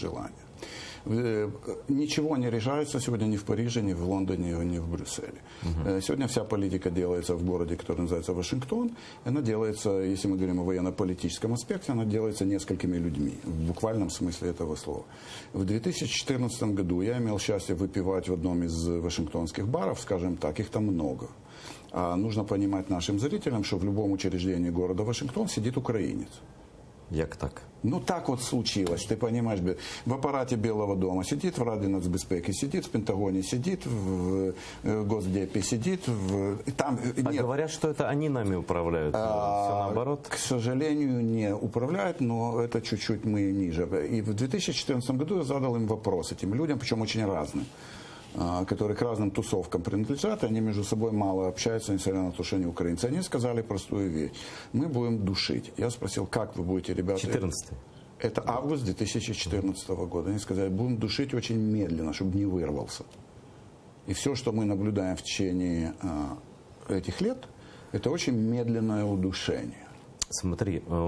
желания. Ничего не решается сегодня ни в Париже, ни в Лондоне, ни в Брюсселе. Сегодня вся политика делается в городе, который называется Вашингтон. Она делается, если мы говорим о военно-политическом аспекте, она делается несколькими людьми, в буквальном смысле этого слова. В 2014 году я имел счастье выпивать в одном из вашингтонских баров, скажем так, их там много. А нужно понимать нашим зрителям, что в любом учреждении города Вашингтон сидит украинец. Як так? Ну так вот случилось, ты понимаешь, в аппарате Белого дома сидит, в Раді нацбезпеки сидит, в Пентагоне сидит, в Госдепе сидит. Там нет. Говорят, что это они нами управляют, все наоборот. К сожалению, не управляют, но это чуть-чуть мы ниже. И в 2014 году я задал им вопрос, этим людям, причем очень разным, которые к разным тусовкам принадлежат, и они между собой мало общаются, несмотря на то, что они украинцы. Они сказали простую вещь: мы будем душить. Я спросил, как вы будете, ребята? 14-й. Это август 2014 года. Они сказали, будем душить очень медленно, чтобы не вырвался. И все, что мы наблюдаем в течение этих лет, это очень медленное удушение. Смотри,